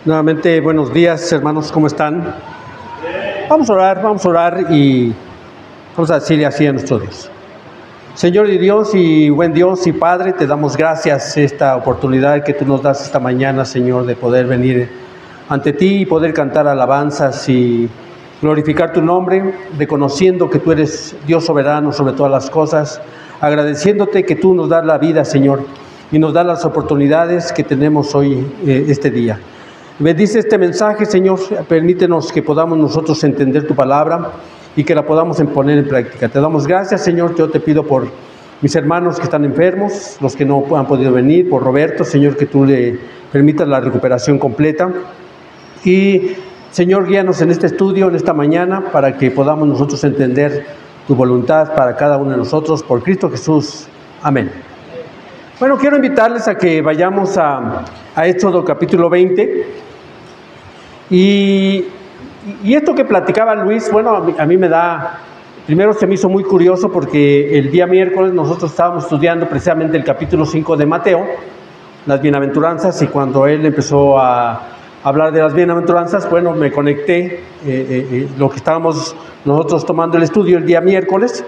Nuevamente, buenos días, hermanos, ¿cómo están? Vamos a orar y vamos a decirle así a nuestro Dios. Señor y Dios y buen Dios y Padre, te damos gracias esta oportunidad que tú nos das esta mañana, Señor, de poder venir ante ti y poder cantar alabanzas y glorificar tu nombre, reconociendo que tú eres Dios soberano sobre todas las cosas, agradeciéndote que tú nos das la vida, Señor, y nos das las oportunidades que tenemos hoy, este día. Bendice este mensaje, Señor, permítenos que podamos nosotros entender tu palabra y que la podamos poner en práctica. Te damos gracias, Señor. Yo te pido por mis hermanos que están enfermos, los que no han podido venir, por Roberto, Señor, que tú le permitas la recuperación completa. Y, Señor, guíanos en este estudio, en esta mañana, para que podamos nosotros entender tu voluntad para cada uno de nosotros, por Cristo Jesús. Amén. Bueno, quiero invitarles a que vayamos a Éxodo capítulo 20. Y esto que platicaba Luis, bueno, a mí me da, primero se me hizo muy curioso porque el día miércoles nosotros estábamos estudiando precisamente el capítulo 5 de Mateo, las bienaventuranzas, y cuando él empezó a hablar de las bienaventuranzas, bueno, me conecté, lo que estábamos nosotros tomando el estudio el día miércoles.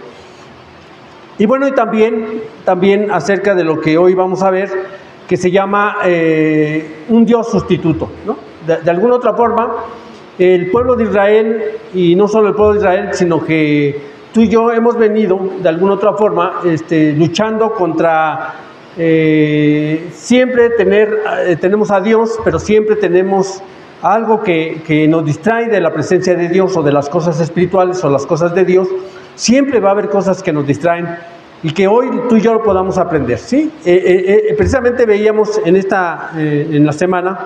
Y bueno, y también acerca de lo que hoy vamos a ver, que se llama un Dios sustituto, ¿no? De alguna otra forma, el pueblo de Israel, y no solo el pueblo de Israel, sino que tú y yo hemos venido, de alguna otra forma, luchando contra, siempre tenemos a Dios, pero siempre tenemos algo que nos distrae de la presencia de Dios o de las cosas espirituales o las cosas de Dios. Siempre va a haber cosas que nos distraen y que hoy tú y yo lo podamos aprender, ¿sí? Precisamente veíamos en la semana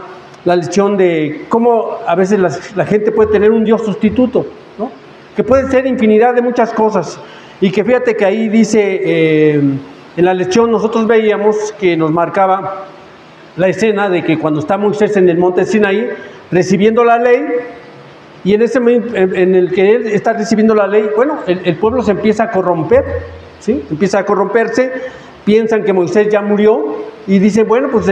la lección de cómo a veces la gente puede tener un Dios sustituto, ¿no? Que puede ser infinidad de muchas cosas. Y que fíjate que ahí dice, en la lección nosotros veíamos que nos marcaba la escena de que cuando está Moisés en el monte Sinaí recibiendo la ley, y en ese momento en el que él está recibiendo la ley, bueno, el pueblo se empieza a corromper, ¿sí? Empieza a corromperse, piensan que Moisés ya murió y dicen, bueno, pues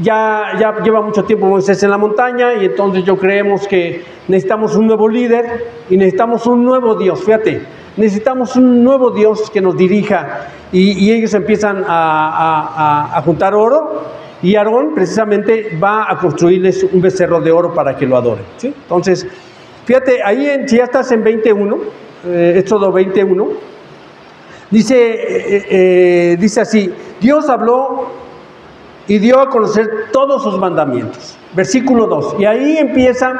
ya lleva mucho tiempo Moisés en la montaña y entonces creemos que necesitamos un nuevo líder y necesitamos un nuevo Dios. Fíjate, necesitamos un nuevo Dios que nos dirija, y ellos empiezan a juntar oro, y Aarón precisamente va a construirles un becerro de oro para que lo adoren, ¿sí? Entonces, fíjate, ahí si ya estás en 21, Éxodo 21, dice así: Dios habló y dio a conocer todos sus mandamientos. Versículo 2. Y ahí empieza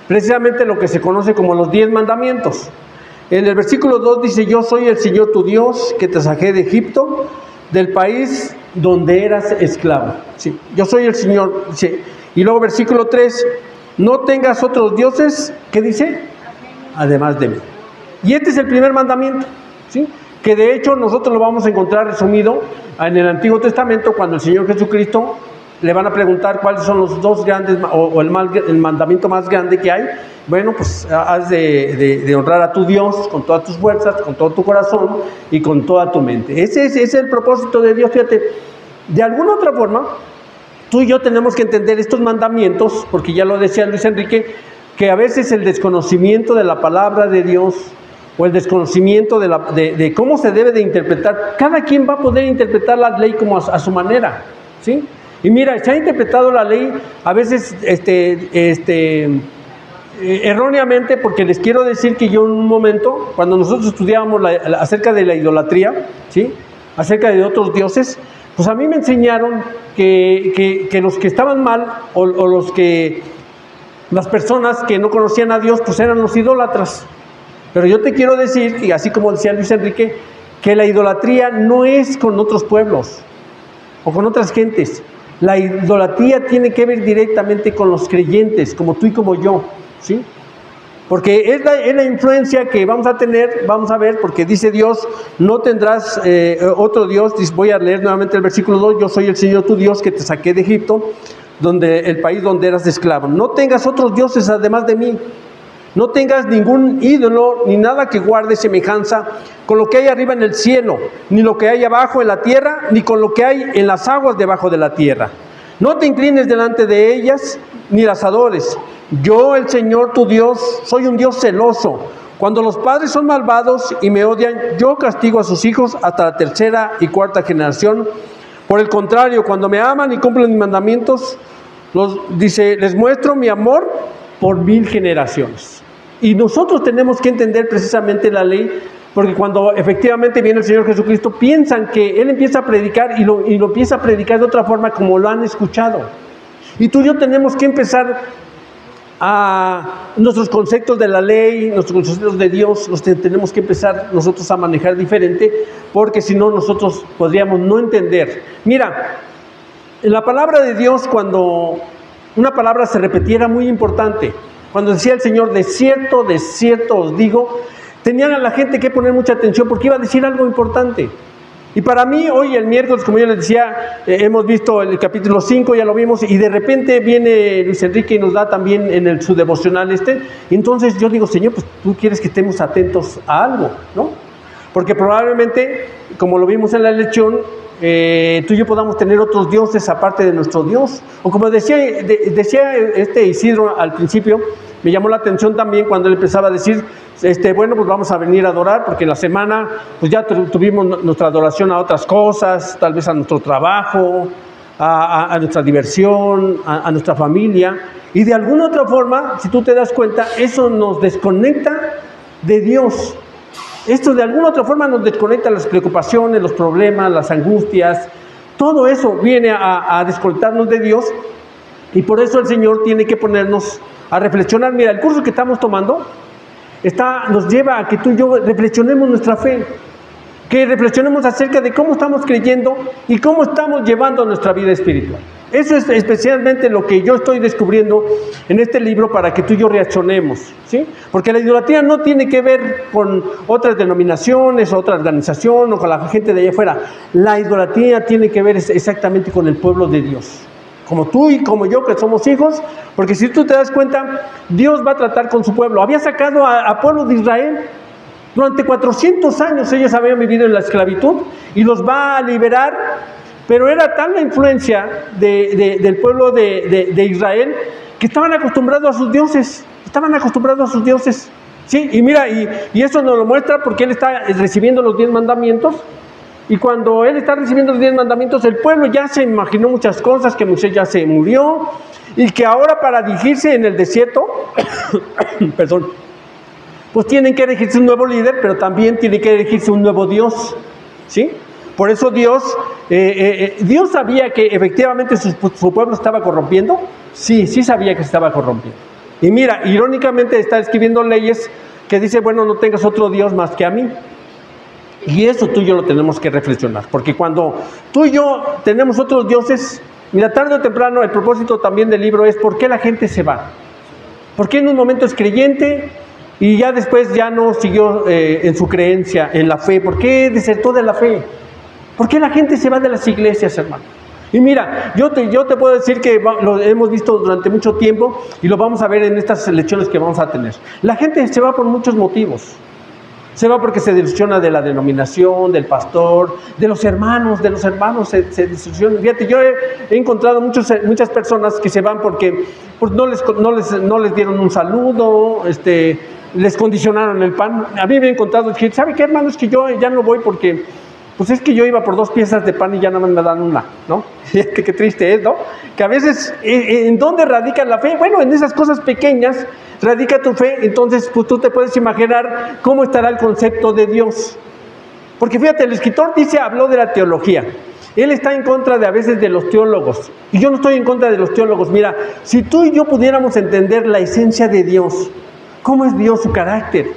precisamente lo que se conoce como los 10 mandamientos. En el versículo 2 dice: yo soy el Señor tu Dios, que te saqué de Egipto, del país donde eras esclavo. Sí, yo soy el Señor. Sí. Y luego versículo 3: no tengas otros dioses, ¿qué dice? Además de mí. Y este es el primer mandamiento, ¿sí? Que de hecho nosotros lo vamos a encontrar resumido en el Antiguo Testamento, cuando el Señor Jesucristo le van a preguntar cuáles son los dos grandes, o el mandamiento más grande que hay. Bueno, pues has de honrar a tu Dios con todas tus fuerzas, con todo tu corazón y con toda tu mente. Ese es el propósito de Dios. Fíjate, de alguna otra forma, tú y yo tenemos que entender estos mandamientos, porque ya lo decía Luis Enrique, que a veces el desconocimiento de la palabra de Dios, o el desconocimiento de cómo se debe de interpretar, cada quien va a poder interpretar la ley como a su manera, ¿sí? Y mira, se ha interpretado la ley a veces erróneamente, porque les quiero decir que yo en un momento, cuando nosotros estudiábamos acerca de la idolatría, ¿sí? Acerca de otros dioses, pues a mí me enseñaron que los que estaban mal, o las personas que no conocían a Dios, pues eran los idólatras. Pero yo te quiero decir, que así como decía Luis Enrique, que la idolatría no es con otros pueblos o con otras gentes. La idolatría tiene que ver directamente con los creyentes, como tú y como yo, ¿sí? Porque es la influencia que vamos a tener, vamos a ver, porque dice Dios: no tendrás otro Dios. Voy a leer nuevamente el versículo 2: yo soy el Señor tu Dios, que te saqué de Egipto, el país donde eras esclavo. No tengas otros dioses además de mí. No tengas ningún ídolo, ni nada que guarde semejanza con lo que hay arriba en el cielo, ni lo que hay abajo en la tierra, ni con lo que hay en las aguas debajo de la tierra. No te inclines delante de ellas, ni las adores. Yo, el Señor tu Dios, soy un Dios celoso. Cuando los padres son malvados y me odian, yo castigo a sus hijos hasta la 3ª y 4ª generación. Por el contrario, cuando me aman y cumplen mis mandamientos, les muestro mi amor por 1000 generaciones. Y nosotros tenemos que entender precisamente la ley, porque cuando efectivamente viene el Señor Jesucristo, piensan que Él empieza a predicar y lo empieza a predicar de otra forma como lo han escuchado. Y tú y yo tenemos que empezar a nuestros conceptos de la ley, nuestros conceptos de Dios, los tenemos que empezar nosotros a manejar diferente, porque si no nosotros podríamos no entender. Mira, en la palabra de Dios, cuando una palabra se repetía era muy importante. Cuando decía el Señor, de cierto os digo, tenían a la gente que poner mucha atención porque iba a decir algo importante. Y para mí, hoy el miércoles, como yo les decía, hemos visto el capítulo 5, ya lo vimos, y de repente viene Luis Enrique y nos da también en su devocional y entonces yo digo, Señor, pues tú quieres que estemos atentos a algo, ¿no? Porque probablemente, como lo vimos en la lección, tú y yo podamos tener otros dioses aparte de nuestro Dios. O como decía Isidro al principio, me llamó la atención también cuando él empezaba a decir, bueno, pues vamos a venir a adorar, porque en la semana pues ya tuvimos nuestra adoración a otras cosas, tal vez a nuestro trabajo, a nuestra diversión, a nuestra familia, y de alguna otra forma, si tú te das cuenta, eso nos desconecta de Dios. Esto de alguna otra forma nos desconecta las preocupaciones, los problemas, las angustias. Todo eso viene a desconectarnos de Dios, y por eso el Señor tiene que ponernos a reflexionar. Mira, el curso que estamos tomando nos lleva a que tú y yo reflexionemos nuestra fe, que reflexionemos acerca de cómo estamos creyendo y cómo estamos llevando nuestra vida espiritual. Eso es especialmente lo que yo estoy descubriendo en este libro para que tú y yo reaccionemos, ¿sí? Porque la idolatría no tiene que ver con otras denominaciones, otra organización o con la gente de allá afuera. La idolatría tiene que ver exactamente con el pueblo de Dios, como tú y como yo que somos hijos, porque si tú te das cuenta, Dios va a tratar con su pueblo. Había sacado a pueblo de Israel. Durante 400 años ellos habían vivido en la esclavitud y los va a liberar. Pero era tal la influencia del pueblo de Israel que estaban acostumbrados a sus dioses. Sí, y mira, y eso nos lo muestra porque él está recibiendo los 10 mandamientos. Y cuando él está recibiendo los 10 mandamientos, el pueblo ya se imaginó muchas cosas, que Moisés ya se murió, y que ahora para dirigirse en el desierto, perdón, pues tienen que elegirse un nuevo líder, pero también tiene que elegirse un nuevo Dios, ¿sí? Por eso Dios sabía que efectivamente su pueblo estaba corrompiendo. Sí sabía que se estaba corrompiendo. Y mira, irónicamente está escribiendo leyes que dice, bueno, no tengas otro Dios más que a mí. Y eso tú y yo lo tenemos que reflexionar, porque cuando tú y yo tenemos otros dioses, mira, tarde o temprano, el propósito también del libro es ¿por qué la gente se va? ¿Por qué en un momento es creyente y ya después ya no siguió en su creencia, en la fe? ¿Por qué desertó de la fe? ¿Por qué la gente se va de las iglesias, hermano? Y mira, yo te puedo decir que lo hemos visto durante mucho tiempo y lo vamos a ver en estas lecciones que vamos a tener. La gente se va por muchos motivos. Se va porque se desilusiona de la denominación, del pastor, de los hermanos se desilusionan. Fíjate, yo he encontrado muchas personas que se van porque pues, no les dieron un saludo, les condicionaron el pan. A mí me he encontrado, que, ¿sabe qué, hermano? Es que yo ya no voy porque, pues es que yo iba por 2 piezas de pan y ya nada más me dan una, ¿no? Qué triste es, ¿no? Que a veces, ¿en dónde radica la fe? Bueno, en esas cosas pequeñas radica tu fe. Entonces, pues tú te puedes imaginar cómo estará el concepto de Dios. Porque fíjate, el escritor habló de la teología. Él está en contra a veces de los teólogos. Y yo no estoy en contra de los teólogos. Mira, si tú y yo pudiéramos entender la esencia de Dios, cómo es Dios, su carácter,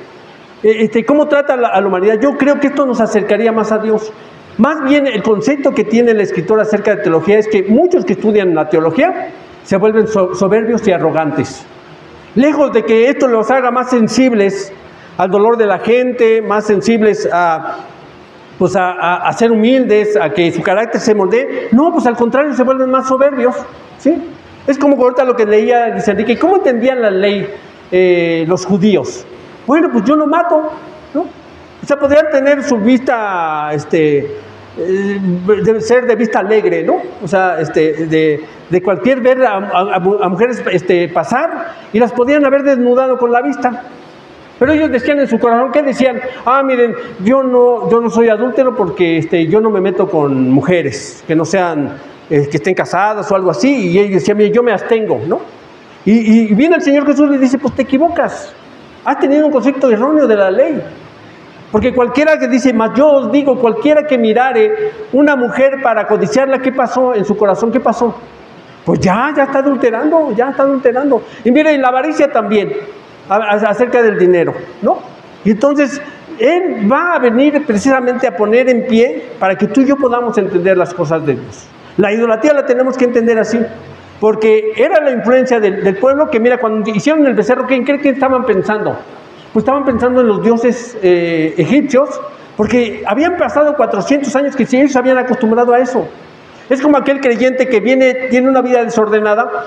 cómo trata a la humanidad, yo creo que esto nos acercaría más a Dios. Más bien el concepto que tiene el escritor acerca de teología es que muchos que estudian la teología se vuelven soberbios y arrogantes. Lejos de que esto los haga más sensibles al dolor de la gente, más sensibles a ser humildes, a que su carácter se moldee, no, pues al contrario, se vuelven más soberbios, ¿sí? Es como ahorita lo que leía Luis Enrique, ¿cómo entendían la ley los judíos? Bueno, pues yo no mato, ¿no? O sea, podrían tener su vista debe ser de vista alegre, ¿no? O sea, de cualquier ver a mujeres pasar, y las podían haber desnudado con la vista. Pero ellos decían en su corazón, ¿qué decían? Miren, yo no soy adúltero porque yo no me meto con mujeres que no sean, que estén casadas o algo así. Y ellos decían, mire, yo me abstengo, ¿no? Y viene el Señor Jesús y le dice, pues te equivocas. Has tenido un concepto erróneo de la ley. Porque cualquiera que dice, mas yo os digo, cualquiera que mirare una mujer para codiciarla, ¿qué pasó en su corazón? ¿Qué pasó? Pues ya está adulterando, ya está adulterando. Y mire, la avaricia también, acerca del dinero, ¿no? Y entonces, Él va a venir precisamente a poner en pie para que tú y yo podamos entender las cosas de Dios. La idolatría la tenemos que entender así, porque era la influencia del pueblo que, mira, cuando hicieron el becerro, ¿qué creen que estaban pensando? Pues estaban pensando en los dioses egipcios, porque habían pasado 400 años que ellos se habían acostumbrado a eso. Es como aquel creyente que tiene una vida desordenada,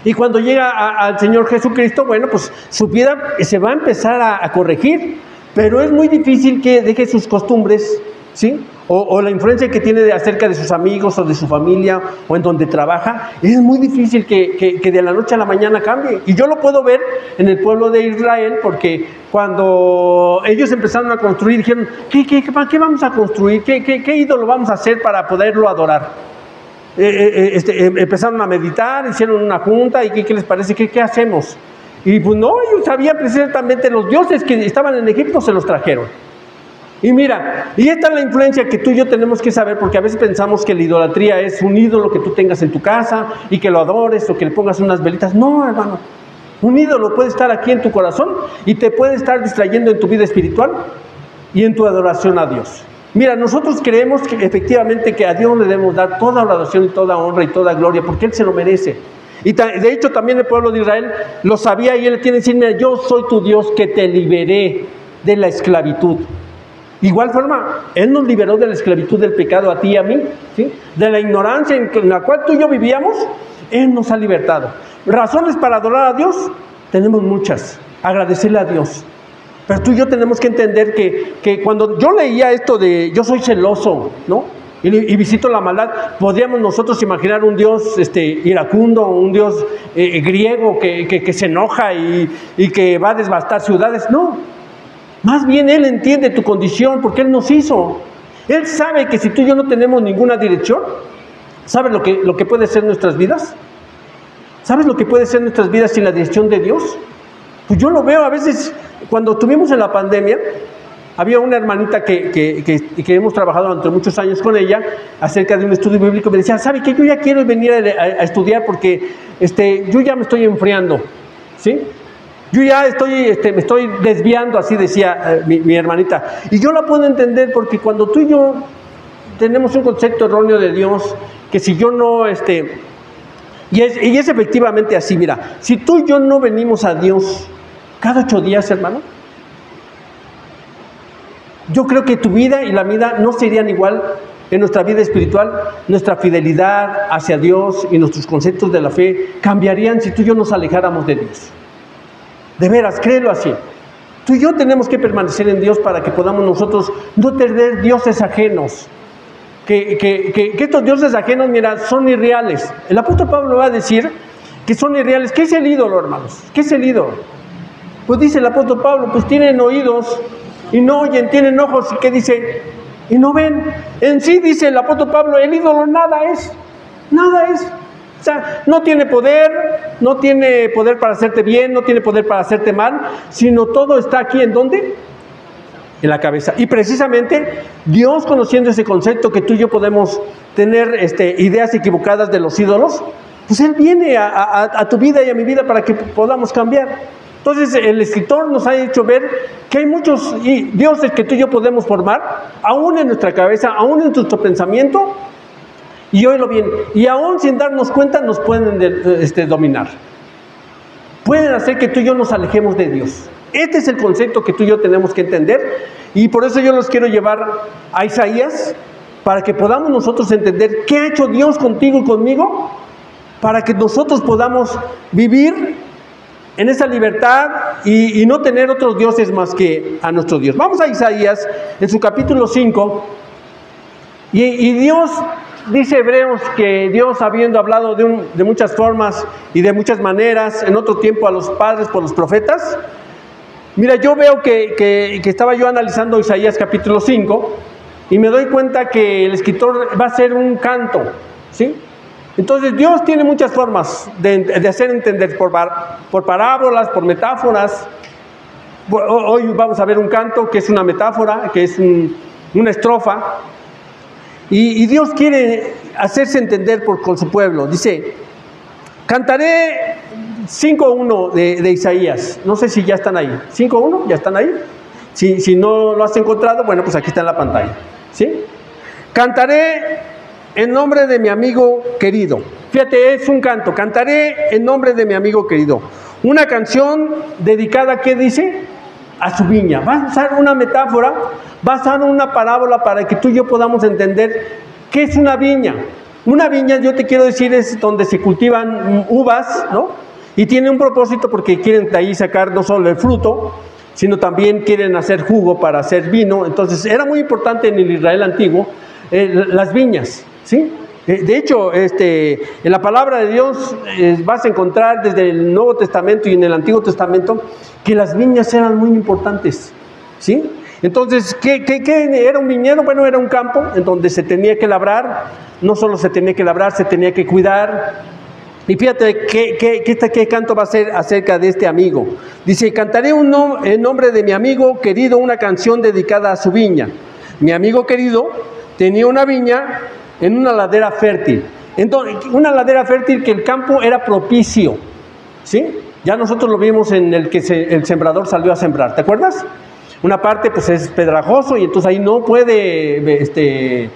y cuando llega al Señor Jesucristo, bueno, pues su vida se va a empezar a corregir, pero es muy difícil que deje sus costumbres, ¿sí? O la influencia que tiene acerca de sus amigos o de su familia o en donde trabaja. Es muy difícil que de la noche a la mañana cambie. Y yo lo puedo ver en el pueblo de Israel, porque cuando ellos empezaron a construir, dijeron, ¿qué vamos a construir? ¿Qué ídolo vamos a hacer para poderlo adorar? Empezaron a meditar, hicieron una junta, y ¿qué les parece? ¿Qué hacemos? Y pues no, ellos sabían precisamente los dioses que estaban en Egipto, se los trajeron. Y mira, y esta es la influencia que tú y yo tenemos que saber, porque a veces pensamos que la idolatría es un ídolo que tú tengas en tu casa y que lo adores o que le pongas unas velitas. No, hermano, un ídolo puede estar aquí en tu corazón y te puede estar distrayendo en tu vida espiritual y en tu adoración a Dios. Mira, nosotros creemos que efectivamente que a Dios le debemos dar toda adoración y toda honra y toda gloria, porque Él se lo merece. Y de hecho también el pueblo de Israel lo sabía, y Él le tiene que decir, mira, yo soy tu Dios que te liberé de la esclavitud. Igual forma, Él nos liberó de la esclavitud del pecado a ti y a mí, ¿sí? De la ignorancia en la cual tú y yo vivíamos, Él nos ha libertado. Razones para adorar a Dios, tenemos muchas. Agradecerle a Dios. Pero tú y yo tenemos que entender que cuando yo leía esto de yo soy celoso, ¿no? Y visito la maldad, podríamos nosotros imaginar un Dios iracundo, un Dios griego que se enoja y que va a devastar ciudades. No. Más bien Él entiende tu condición, porque Él nos hizo. Él sabe que si tú y yo no tenemos ninguna dirección, ¿sabes lo que puede ser nuestras vidas? ¿Sabes lo que puede ser nuestras vidas sin la dirección de Dios? Pues yo lo veo a veces, cuando estuvimos en la pandemia, había una hermanita que hemos trabajado durante muchos años con ella, acerca de un estudio bíblico. Me decía, ¿sabe qué? Yo ya quiero venir a estudiar porque yo ya me estoy enfriando, ¿sí? Yo ya me estoy desviando, así decía mi hermanita. Y yo la puedo entender, porque cuando tú y yo tenemos un concepto erróneo de Dios, que si yo no, y es efectivamente así, mira, si tú y yo no venimos a Dios cada 8 días, hermano, yo creo que tu vida y la mía no serían igual en nuestra vida espiritual. Nuestra fidelidad hacia Dios y nuestros conceptos de la fe cambiarían si tú y yo nos alejáramos de Dios. De veras, créelo así. Tú y yo tenemos que permanecer en Dios para que podamos nosotros no tener dioses ajenos. Que estos dioses ajenos, mira, son irreales. El apóstol Pablo va a decir que son irreales. ¿Qué es el ídolo, hermanos? ¿Qué es el ídolo? Pues dice el apóstol Pablo, pues tienen oídos y no oyen, tienen ojos y ¿qué dice? Y no ven. En sí, dice el apóstol Pablo, el ídolo nada es. Nada es. O sea, no tiene poder para hacerte bien, no tiene poder para hacerte mal, sino todo está aquí, ¿en dónde? En la cabeza. Y precisamente Dios, conociendo ese concepto que tú y yo podemos tener ideas equivocadas de los ídolos, pues Él viene a tu vida y a mi vida para que podamos cambiar. Entonces el escritor nos ha hecho ver que hay muchos dioses que tú y yo podemos formar, aún en nuestra cabeza, aún en nuestro pensamiento. Y óyelo bien, y aún sin darnos cuenta nos pueden dominar. Pueden hacer que tú y yo nos alejemos de Dios. Este es el concepto que tú y yo tenemos que entender, y por eso yo los quiero llevar a Isaías, para que podamos nosotros entender qué ha hecho Dios contigo y conmigo, para que nosotros podamos vivir en esa libertad y no tener otros dioses más que a nuestro Dios. Vamos a Isaías, en su capítulo 5, Y Dios, dice Hebreos, que Dios, habiendo hablado de muchas formas y de muchas maneras, en otro tiempo a los padres por los profetas. Mira, yo veo que estaba yo analizando Isaías capítulo 5 y me doy cuenta que el escritor va a hacer un canto, ¿sí? Entonces Dios tiene muchas formas de hacer entender por parábolas, por metáforas. Hoy vamos a ver un canto que es una metáfora, que es una estrofa. Y Dios quiere hacerse entender con su pueblo. Dice, cantaré 5.1 de Isaías. No sé si ya están ahí. 5.1, ¿ya están ahí? Si no lo has encontrado, bueno, pues aquí está en la pantalla, ¿sí? Cantaré en nombre de mi amigo querido. Fíjate, es un canto. Cantaré en nombre de mi amigo querido. Una canción dedicada, ¿qué dice? A su viña. Va a usar una metáfora, va a usar una parábola para que tú y yo podamos entender qué es una viña. Una viña, yo te quiero decir, es donde se cultivan uvas, ¿no? Y tiene un propósito porque quieren de ahí sacar no solo el fruto, sino también quieren hacer jugo para hacer vino. Entonces, era muy importante en el Israel antiguo las viñas, ¿sí? De hecho, en la palabra de Dios vas a encontrar desde el Nuevo Testamento y en el Antiguo Testamento que las viñas eran muy importantes, ¿sí? Entonces, ¿qué era un viñedo? Bueno, era un campo en donde se tenía que labrar. No solo se tenía que labrar, se tenía que cuidar. Y fíjate qué canto va a ser acerca de este amigo. Dice, cantaré en nombre de mi amigo querido una canción dedicada a su viña. Mi amigo querido tenía una viña en una ladera fértil. Entonces, una ladera fértil que el campo era propicio, ¿sí? Ya nosotros lo vimos en el que el sembrador salió a sembrar, ¿te acuerdas? Una parte pues es pedrajoso y entonces ahí no puede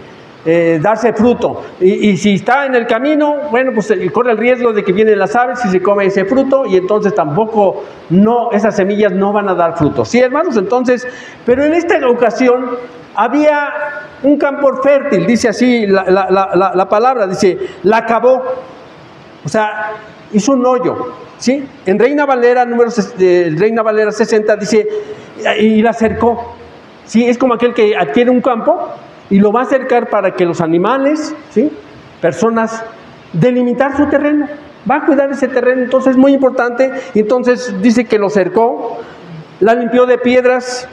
darse fruto. Y si está en el camino, bueno, pues corre el riesgo de que vienen las aves y se come ese fruto y entonces tampoco, esas semillas no van a dar fruto. ¿Sí, hermanos? Entonces, pero en esta ocasión había un campo fértil, dice así la palabra, dice, la cavó, o sea, hizo un hoyo, ¿sí? En Reina Valera, Reina Valera 60, dice, y la cercó, ¿sí? Es como aquel que adquiere un campo y lo va a cercar para que los animales, ¿sí? Personas, delimitar su terreno, va a cuidar ese terreno, entonces es muy importante. Entonces dice que lo cercó, la limpió de piedras,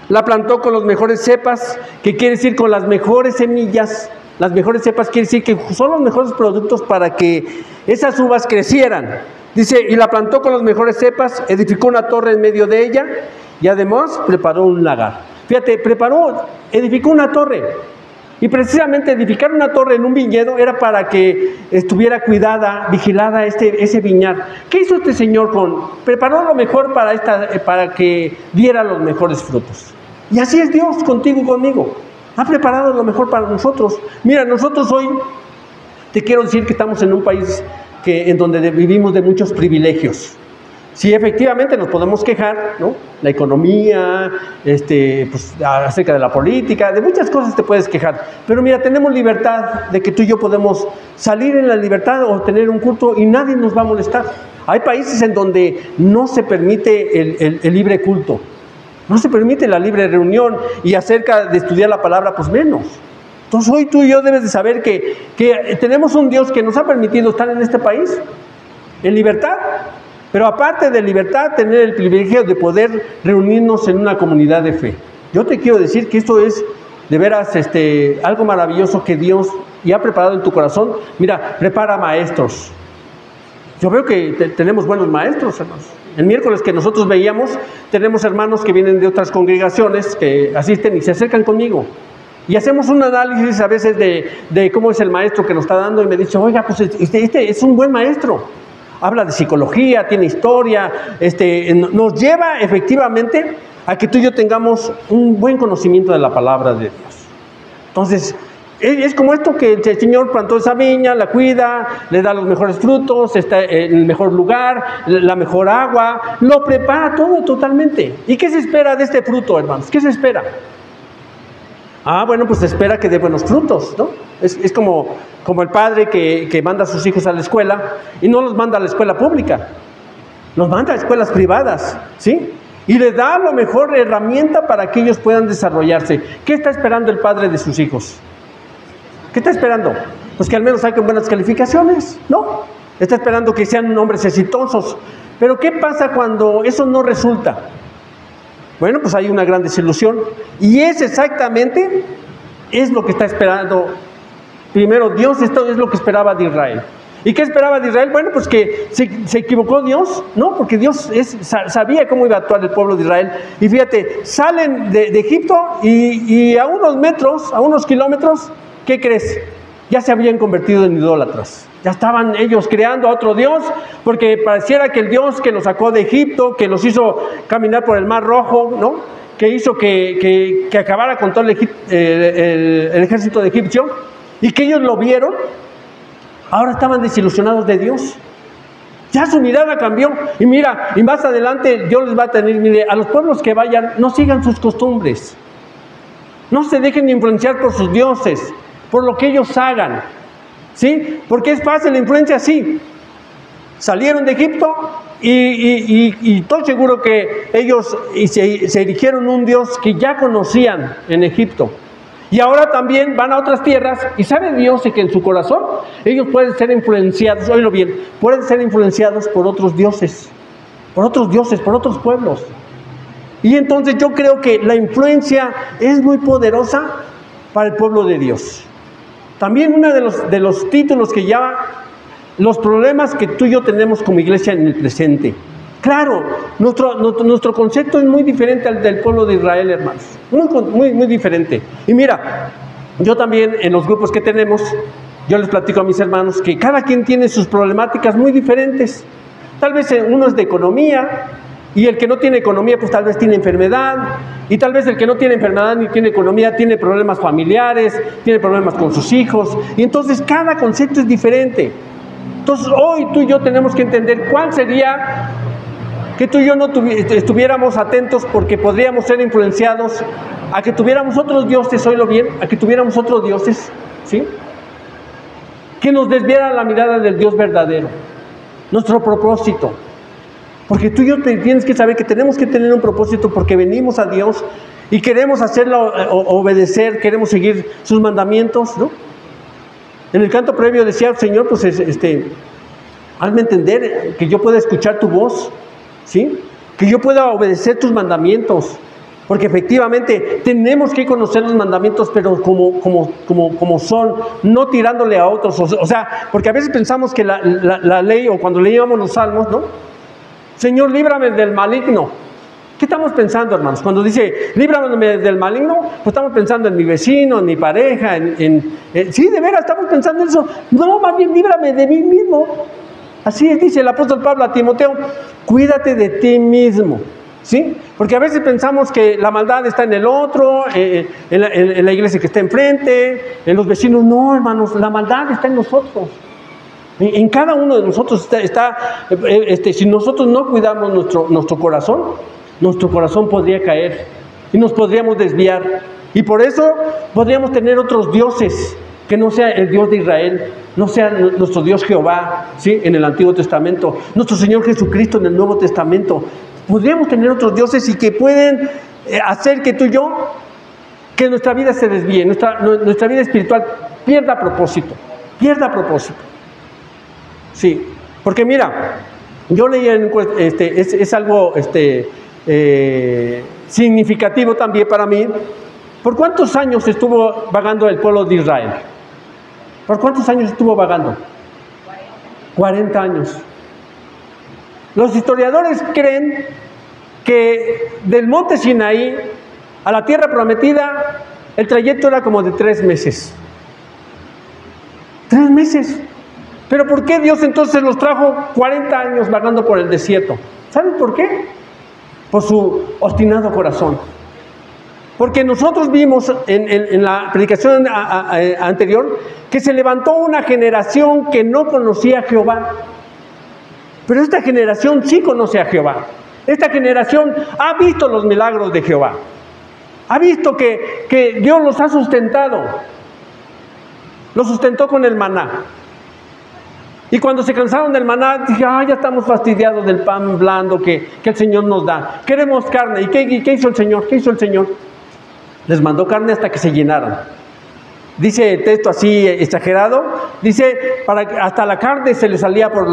la plantó con las mejores cepas, que quiere decir con las mejores semillas. Las mejores cepas quiere decir que son los mejores productos para que esas uvas crecieran. Dice, y la plantó con las mejores cepas, edificó una torre en medio de ella y además preparó un lagar. Fíjate, edificó una torre. Y precisamente edificar una torre en un viñedo era para que estuviera cuidada, vigilada ese viñar. ¿Qué hizo este señor? Preparó lo mejor para que diera los mejores frutos. Y así es Dios contigo y conmigo. Ha preparado lo mejor para nosotros. Mira, nosotros hoy, te quiero decir que estamos en un país en donde vivimos de muchos privilegios. Sí, efectivamente nos podemos quejar, ¿no? La economía, pues, acerca de la política, de muchas cosas te puedes quejar. Pero mira, tenemos libertad de que tú y yo podemos salir en la libertad o tener un culto y nadie nos va a molestar. Hay países en donde no se permite el libre culto, no se permite la libre reunión y acerca de estudiar la palabra, pues menos. Entonces hoy tú y yo debes de saber que tenemos un Dios que nos ha permitido estar en este país en libertad. Pero aparte de libertad, tener el privilegio de poder reunirnos en una comunidad de fe. Yo te quiero decir que esto es de veras algo maravilloso que Dios ya ha preparado en tu corazón. Mira, prepara maestros. Yo veo que tenemos buenos maestros, hermanos. El miércoles que nosotros veíamos, tenemos hermanos que vienen de otras congregaciones que asisten y se acercan conmigo. Y hacemos un análisis a veces de cómo es el maestro que nos está dando y me dice, oiga, pues este es un buen maestro. Habla de psicología, tiene historia, nos lleva efectivamente a que tú y yo tengamos un buen conocimiento de la palabra de Dios. Entonces, es como esto que el Señor plantó esa viña, la cuida, le da los mejores frutos, está en el mejor lugar, la mejor agua, lo prepara todo totalmente. ¿Y qué se espera de este fruto, hermanos? ¿Qué se espera? Bueno, pues se espera que dé buenos frutos, ¿no? Es como el padre que manda a sus hijos a la escuela y no los manda a la escuela pública, los manda a escuelas privadas, ¿sí? Y le da la mejor herramienta para que ellos puedan desarrollarse. ¿Qué está esperando el padre de sus hijos? ¿Qué está esperando? Pues que al menos saquen buenas calificaciones, ¿no? Está esperando que sean hombres exitosos. Pero ¿qué pasa cuando eso no resulta? Bueno, pues hay una gran desilusión. Y es exactamente, es lo que está esperando. Primero, Dios, esto es lo que esperaba de Israel. ¿Y qué esperaba de Israel? Bueno, pues que se equivocó Dios, ¿no? Porque Dios sabía cómo iba a actuar el pueblo de Israel. Y fíjate, salen de Egipto y a unos metros, a unos kilómetros, ¿qué crees? Ya se habían convertido en idólatras. Ya estaban ellos creando a otro Dios, porque pareciera que el Dios que los sacó de Egipto, que los hizo caminar por el Mar Rojo, ¿no? Que hizo que acabara con todo el ejército de egipcio, y que ellos lo vieron, ahora estaban desilusionados de Dios. Ya su mirada cambió. Y mira, y más adelante Dios les va a tener, mire, a los pueblos que vayan, no sigan sus costumbres. No se dejen influenciar por sus dioses, por lo que ellos hagan. ¿Sí? Porque es fácil la influencia así. Salieron de Egipto y estoy seguro que ellos se erigieron un Dios que ya conocían en Egipto. Y ahora también van a otras tierras y sabe Dios que en su corazón ellos pueden ser influenciados, oílo bien, pueden ser influenciados por otros dioses, por otros pueblos. Y entonces yo creo que la influencia es muy poderosa para el pueblo de Dios. También uno de los títulos que llama los problemas que tú y yo tenemos como iglesia en el presente. Claro, nuestro concepto es muy diferente al del pueblo de Israel, hermanos. Muy diferente. Y mira, yo también en los grupos que tenemos, yo les platico a mis hermanos que cada quien tiene sus problemáticas muy diferentes. Tal vez uno es de economía, y el que no tiene economía, pues tal vez tiene enfermedad. Y tal vez el que no tiene enfermedad ni tiene economía, tiene problemas familiares, tiene problemas con sus hijos. Y entonces cada concepto es diferente. Entonces hoy tú y yo tenemos que entender cuál sería que tú y yo no estuviéramos atentos, porque podríamos ser influenciados a que tuviéramos otros dioses, oílo bien, a que tuviéramos otros dioses, ¿sí? Que nos desviara la mirada del Dios verdadero, nuestro propósito. Porque tú y yo tienes que saber que tenemos que tener un propósito, porque venimos a Dios y queremos hacerlo obedecer, queremos seguir sus mandamientos, ¿no? En el canto previo decía, Señor, pues hazme entender, que yo pueda escuchar tu voz, ¿sí? Que yo pueda obedecer tus mandamientos, porque efectivamente tenemos que conocer los mandamientos, pero como son, no tirándole a otros. O sea, porque a veces pensamos que la ley, o cuando leíamos los salmos, ¿no? Señor, líbrame del maligno. ¿Qué estamos pensando, hermanos? Cuando dice, líbrame del maligno, pues estamos pensando en mi vecino, en mi pareja, sí, de veras, estamos pensando en eso. No, más bien, líbrame de mí mismo. Así dice el apóstol Pablo a Timoteo, cuídate de ti mismo, ¿sí? Porque a veces pensamos que la maldad está en el otro, en la iglesia que está enfrente, en los vecinos. No, hermanos, la maldad está en nosotros. En cada uno de nosotros si nosotros no cuidamos nuestro corazón podría caer y nos podríamos desviar. Y por eso podríamos tener otros dioses, que no sea el Dios de Israel, no sea nuestro Dios Jehová, ¿sí? En el Antiguo Testamento, nuestro Señor Jesucristo en el Nuevo Testamento. Podríamos tener otros dioses y que pueden hacer que tú y yo, que nuestra vida se desvíe, nuestra vida espiritual pierda propósito. Sí, porque mira, yo leí es algo significativo también para mí. ¿Por cuántos años estuvo vagando el pueblo de Israel? ¿Por cuántos años estuvo vagando? 40 años. Los historiadores creen que del monte Sinaí a la tierra prometida, el trayecto era como de 3 meses. 3 meses. Pero ¿por qué Dios entonces los trajo 40 años vagando por el desierto? ¿Saben por qué? Por su obstinado corazón. Porque nosotros vimos en la predicación anterior que se levantó una generación que no conocía a Jehová. Pero esta generación sí conoce a Jehová. Esta generación ha visto los milagros de Jehová. Ha visto que Dios los ha sustentado. Los sustentó con el maná. Y cuando se cansaron del maná, dije, ya estamos fastidiados del pan blando que el Señor nos da. Queremos carne. ¿Y qué hizo el Señor? Les mandó carne hasta que se llenaron. dice el texto así exagerado, dice, hasta la carne se le salía por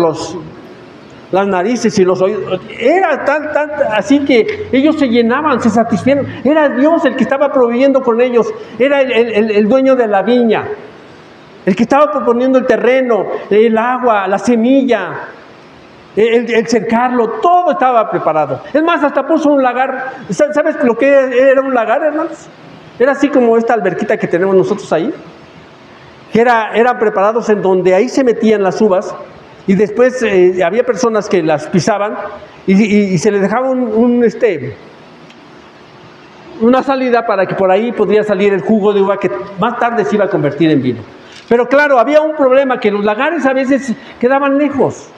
las narices y los oídos. Era tan así que ellos se llenaban, se satisfacían. Era Dios el que estaba proveyendo con ellos, era el dueño de la viña, el que estaba proponiendo el terreno, el agua, la semilla, el cercarlo, todo estaba preparado. Es más, hasta puso un lagar. ¿Sabes lo que era un lagar, hermanos? Era así como esta alberquita que tenemos nosotros ahí, que eran preparados en donde ahí se metían las uvas, y después había personas que las pisaban y se les dejaba una salida para que por ahí podría salir el jugo de uva que más tarde se iba a convertir en vino. Pero claro, había un problema, que los lagares a veces quedaban lejos.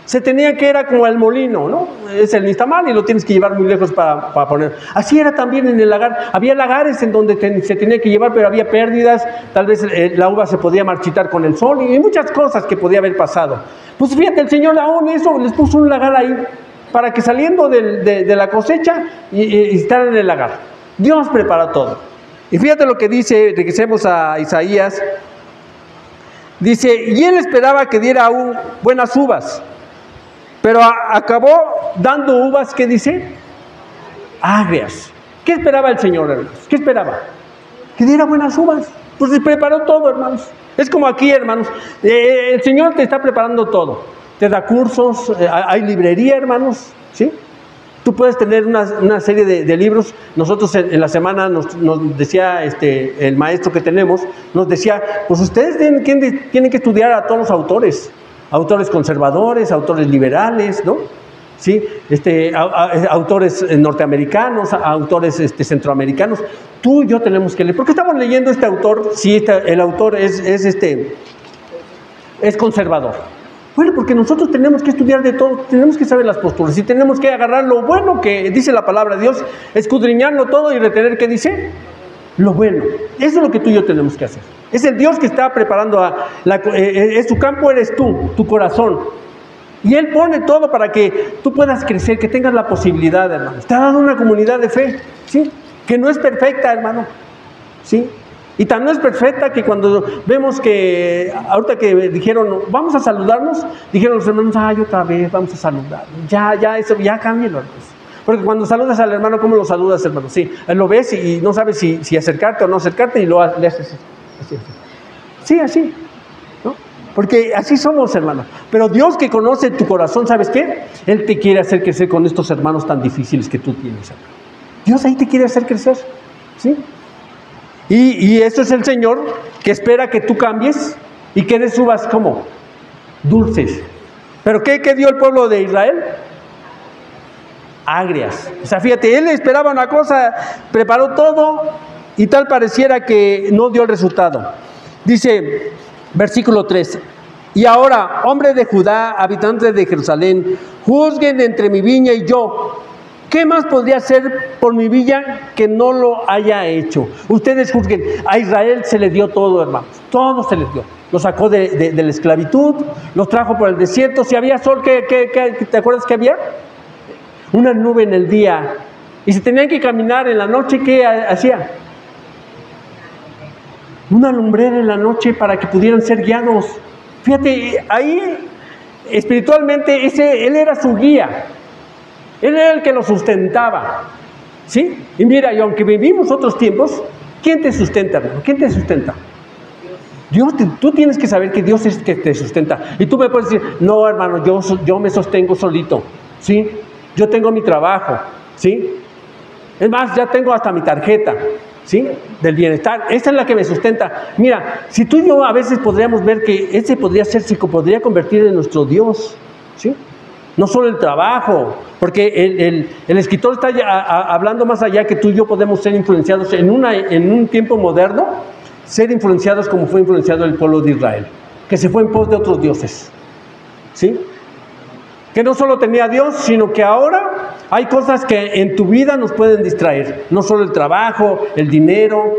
Se tenía que, era como el molino, ¿no? Es el nixtamal y lo tienes que llevar muy lejos para poner. Así era también en el lagar. Había lagares en donde se tenía que llevar, pero había pérdidas. Tal vez la uva se podía marchitar con el sol y muchas cosas que podía haber pasado. Pues fíjate, el Señor aún eso les puso un lagar ahí para que saliendo de la cosecha y estar en el lagar. Dios preparó todo. Y fíjate lo que dice, regresemos a Isaías. Dice, y él esperaba que diera aún buenas uvas, pero acabó dando uvas, ¿qué dice? Agrias. ¿Qué esperaba el Señor, hermanos? ¿Qué esperaba? Que diera buenas uvas. Pues se preparó todo, hermanos. Es como aquí, hermanos. El Señor te está preparando todo. Te da cursos, hay librería, hermanos, ¿sí? Tú puedes tener una serie de libros. Nosotros en la semana nos decía el maestro que tenemos, nos decía, pues ustedes tienen que estudiar a todos los autores. Autores conservadores, autores liberales, ¿no? ¿Sí? Autores norteamericanos, autores centroamericanos. Tú y yo tenemos que leer. ¿Por qué estamos leyendo este autor si el autor es conservador? Bueno, porque nosotros tenemos que estudiar de todo, tenemos que saber las posturas y tenemos que agarrar lo bueno que dice la palabra de Dios, escudriñarlo todo y retener, ¿qué dice? Lo bueno. Eso es lo que tú y yo tenemos que hacer. Es el Dios que está preparando su campo eres tú, tu corazón. Y Él pone todo para que tú puedas crecer, que tengas la posibilidad, hermano. Te ha dado una comunidad de fe, ¿sí? Que no es perfecta, hermano, ¿sí? Y tan no es perfecta que cuando vemos que, ahorita que dijeron, vamos a saludarnos, dijeron los hermanos, ay, otra vez, vamos a saludarnos. Ya cámbialo, hermanos. Porque cuando saludas al hermano, ¿cómo lo saludas, hermano? Sí, lo ves y no sabes si acercarte o no acercarte y le haces así. Sí, así, ¿no? Porque así somos, hermano. Pero Dios, que conoce tu corazón, ¿sabes qué? Él te quiere hacer crecer con estos hermanos tan difíciles que tú tienes, hermano. Dios ahí te quiere hacer crecer, ¿sí? Y eso es el Señor, que espera que tú cambies y que des uvas como dulces. ¿Pero qué dio el pueblo de Israel? Agrias. O sea, fíjate, él esperaba una cosa, preparó todo y tal pareciera que no dio el resultado. Dice, versículo 3, y ahora, hombres de Judá, habitantes de Jerusalén, juzguen entre mi viña y yo. ¿Qué más podría hacer por mi viña que no lo haya hecho? Ustedes juzguen. A Israel se le dio todo, hermanos. Todo se les dio. Los sacó de la esclavitud, los trajo por el desierto. Si había sol, ¿te acuerdas que había? Una nube en el día. Y si tenían que caminar en la noche, ¿qué hacía? Una lumbrera en la noche para que pudieran ser guiados. Fíjate, ahí espiritualmente él era su guía. Él era el que lo sustentaba, ¿sí? Y mira, y aunque vivimos otros tiempos, ¿quién te sustenta, hermano? ¿Quién te sustenta? Dios. Tú tienes que saber que Dios es el que te sustenta. Y tú me puedes decir, no, hermano, yo me sostengo solito, ¿sí? Yo tengo mi trabajo, ¿sí? Es más, ya tengo hasta mi tarjeta, ¿sí? Del bienestar. Esa es la que me sustenta. Mira, si tú y yo a veces podríamos ver que ese se podría convertir en nuestro Dios, ¿sí? No solo el trabajo, porque el escritor está hablando más allá, que tú y yo podemos ser influenciados en un tiempo moderno, ser influenciados como fue influenciado el pueblo de Israel, que se fue en pos de otros dioses, ¿sí? Que no solo tenía a Dios, sino que ahora hay cosas que en tu vida nos pueden distraer, no solo el trabajo, el dinero,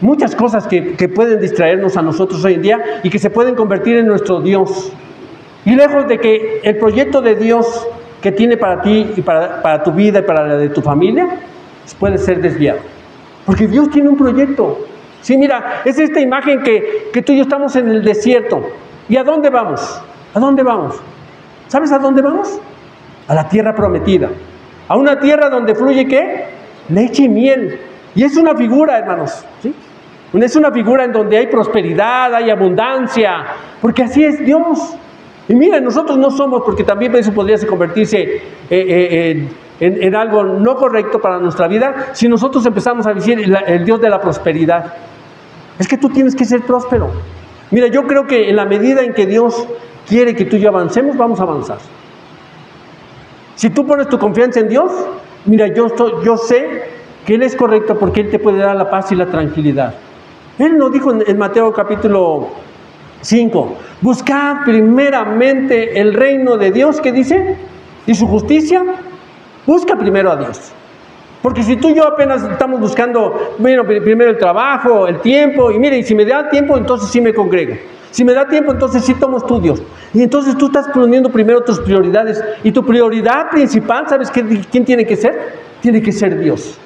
muchas cosas que pueden distraernos a nosotros hoy en día y que se pueden convertir en nuestro Dios. Y lejos de que el proyecto de Dios que tiene para ti y para tu vida y para la de tu familia puede ser desviado. Porque Dios tiene un proyecto. Sí, mira, es esta imagen que tú y yo estamos en el desierto. ¿Y a dónde vamos? ¿A dónde vamos? ¿Sabes a dónde vamos? A la tierra prometida. A una tierra donde fluye, ¿qué? Leche y miel. Y es una figura, hermanos, ¿sí? Es una figura en donde hay prosperidad, hay abundancia, porque así es Dios. Y mira, nosotros no somos, porque también eso podría convertirse en algo no correcto para nuestra vida, si nosotros empezamos a decir el Dios de la prosperidad. Es que tú tienes que ser próspero. Mira, yo creo que en la medida en que Dios quiere que tú y yo avancemos, vamos a avanzar. Si tú pones tu confianza en Dios, mira, yo sé que Él es correcto porque Él te puede dar la paz y la tranquilidad. Él lo dijo en Mateo capítulo 5, buscad primeramente el reino de Dios, ¿qué dice? Y su justicia, busca primero a Dios. Porque si tú y yo apenas estamos buscando, bueno, primero el trabajo, el tiempo, y mire, y si me da tiempo, entonces sí me congrego. Si me da tiempo, entonces sí tomo estudios. Y entonces tú estás poniendo primero tus prioridades. Y tu prioridad principal, ¿sabes quién tiene que ser? Tiene que ser Dios.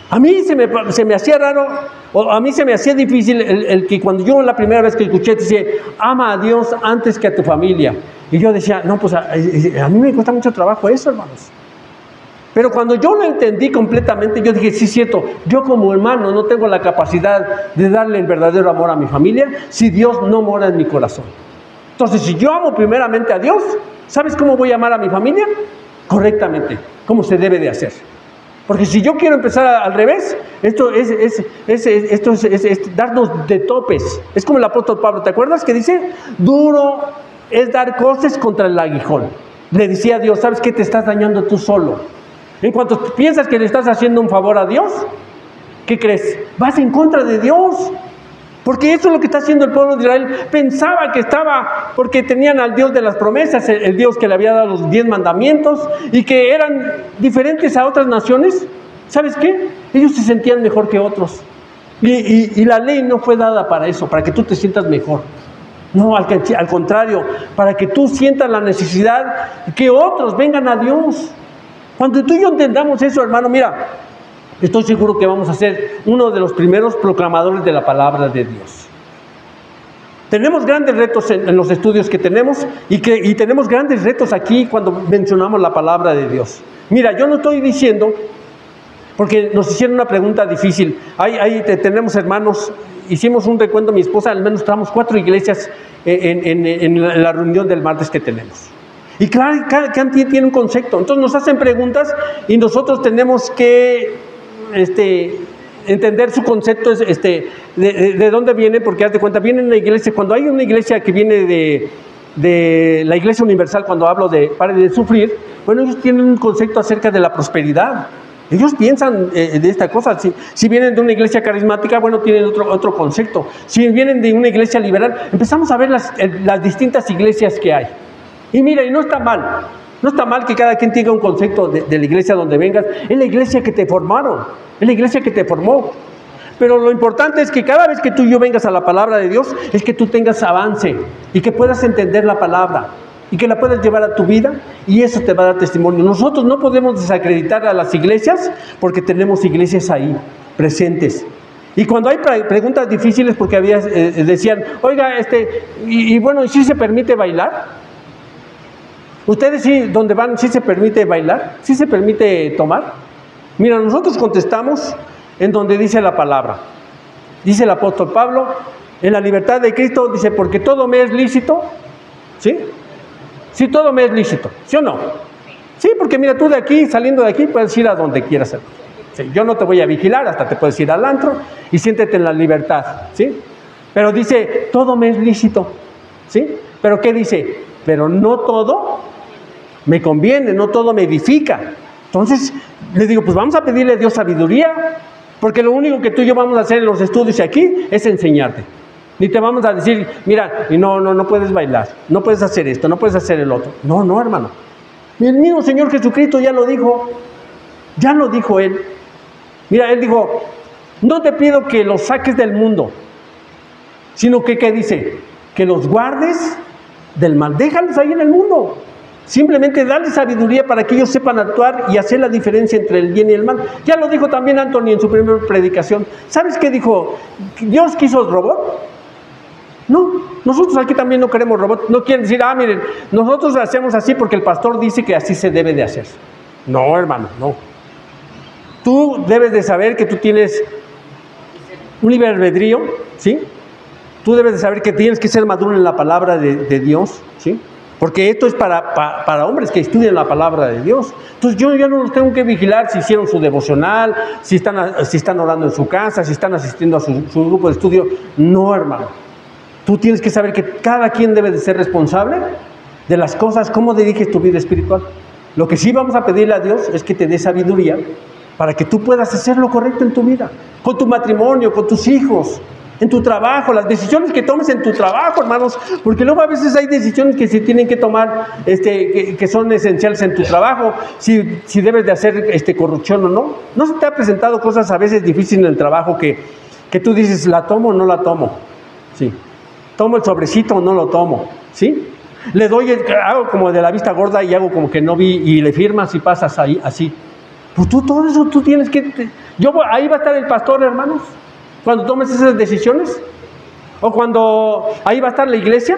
A mí se me hacía raro, o a mí se me hacía difícil el que cuando yo la primera vez que escuché, dice, ama a Dios antes que a tu familia. Y yo decía, no, pues a mí me cuesta mucho trabajo eso, hermanos. Pero cuando yo lo entendí completamente, yo dije, sí, es cierto, yo como hermano no tengo la capacidad de darle el verdadero amor a mi familia si Dios no mora en mi corazón. Entonces, si yo amo primeramente a Dios, ¿sabes cómo voy a amar a mi familia? Correctamente, como se debe de hacer. Porque si yo quiero empezar al revés, esto es darnos de topes. Es como el apóstol Pablo, ¿te acuerdas que dice? Duro es dar cosas contra el aguijón. Le decía a Dios, ¿sabes qué? Te estás dañando tú solo. En cuanto piensas que le estás haciendo un favor a Dios, ¿qué crees? Vas en contra de Dios. Porque eso es lo que está haciendo el pueblo de Israel. Pensaba que estaba, porque tenían al Dios de las promesas, el Dios que le había dado los 10 mandamientos, y que eran diferentes a otras naciones. ¿Sabes qué? Ellos se sentían mejor que otros. Y la ley no fue dada para eso, para que tú te sientas mejor. No, al contrario, para que tú sientas la necesidad que otros vengan a Dios. Cuando tú y yo entendamos eso, hermano, mira, estoy seguro que vamos a ser uno de los primeros proclamadores de la palabra de Dios. Tenemos grandes retos en los estudios que tenemos y tenemos grandes retos aquí cuando mencionamos la palabra de Dios. Mira, yo no estoy diciendo, porque nos hicieron una pregunta difícil. Ahí tenemos hermanos, hicimos un recuento, mi esposa, al menos trabajamos 4 iglesias en la reunión del martes que tenemos. Y claro, cada quien tiene un concepto. Entonces nos hacen preguntas y nosotros tenemos que entender su concepto, de dónde viene, porque haz de cuenta, viene una iglesia, cuando hay una iglesia que viene de la Iglesia Universal, cuando hablo de pare de sufrir, bueno, ellos tienen un concepto acerca de la prosperidad. Ellos piensan de esta cosa. Si vienen de una iglesia carismática, bueno, tienen otro concepto. Si vienen de una iglesia liberal, empezamos a ver las distintas iglesias que hay. Y mira, y no está mal. No está mal que cada quien tenga un concepto de la iglesia donde vengas. Es la iglesia que te formaron. Es la iglesia que te formó. Pero lo importante es que cada vez que tú y yo vengas a la palabra de Dios, es que tú tengas avance y que puedas entender la palabra y que la puedas llevar a tu vida, y eso te va a dar testimonio. Nosotros no podemos desacreditar a las iglesias porque tenemos iglesias ahí, presentes. Y cuando hay preguntas difíciles, porque decían, oiga, bueno, ¿y si se permite bailar? ¿Ustedes sí, donde van, sí se permite bailar? ¿Sí se permite tomar? Mira, nosotros contestamos en donde dice la palabra. Dice el apóstol Pablo, en la libertad de Cristo, dice, porque todo me es lícito, ¿sí? Sí, todo me es lícito, ¿sí o no? Sí, porque mira, tú de aquí, saliendo de aquí, puedes ir a donde quieras. Sí, yo no te voy a vigilar, hasta te puedes ir al antro y siéntete en la libertad, ¿sí? Pero dice, todo me es lícito, ¿sí? Pero ¿qué dice? Pero no todo me conviene, no todo me edifica. Entonces, les digo, pues vamos a pedirle a Dios sabiduría, porque lo único que tú y yo vamos a hacer en los estudios aquí es enseñarte. Ni te vamos a decir, mira, no puedes bailar, no puedes hacer esto, no puedes hacer el otro. No, hermano. El mismo Señor Jesucristo ya lo dijo Él. Mira, Él dijo, no te pido que los saques del mundo, sino que, ¿qué dice? Que los guardes del mal. Déjalos ahí en el mundo. Simplemente dale sabiduría para que ellos sepan actuar y hacer la diferencia entre el bien y el mal. Ya lo dijo también Anthony en su primera predicación. ¿Sabes qué dijo? ¿Dios quiso robot? No, nosotros aquí también no queremos robot. No quieren decir, miren, nosotros lo hacemos así porque el pastor dice que así se debe de hacer. No, hermano, no. Tú debes de saber que tú tienes un libre albedrío, ¿sí? Tú debes de saber que tienes que ser maduro en la palabra de Dios, ¿sí? Porque esto es para hombres que estudian la palabra de Dios. Entonces yo ya no los tengo que vigilar si hicieron su devocional, si están orando en su casa, si están asistiendo a su grupo de estudio. No, hermano. Tú tienes que saber que cada quien debe de ser responsable de las cosas, cómo diriges tu vida espiritual. Lo que sí vamos a pedirle a Dios es que te dé sabiduría para que tú puedas hacer lo correcto en tu vida, con tu matrimonio, con tus hijos, en tu trabajo, las decisiones que tomes en tu trabajo, hermanos, porque luego a veces hay decisiones que se tienen que tomar, que son esenciales en tu trabajo, si debes de hacer corrupción o no. ¿No se te ha presentado cosas a veces difíciles en el trabajo que tú dices, ¿la tomo o no la tomo? Sí. ¿Tomo el sobrecito o no lo tomo? ¿Sí? Le doy, hago como de la vista gorda y hago como que no vi y le firmas y pasas ahí, así. Pues todo eso tú tienes que... ahí va a estar el pastor, hermanos, cuando tomes esas decisiones. O cuando ahí va a estar la iglesia.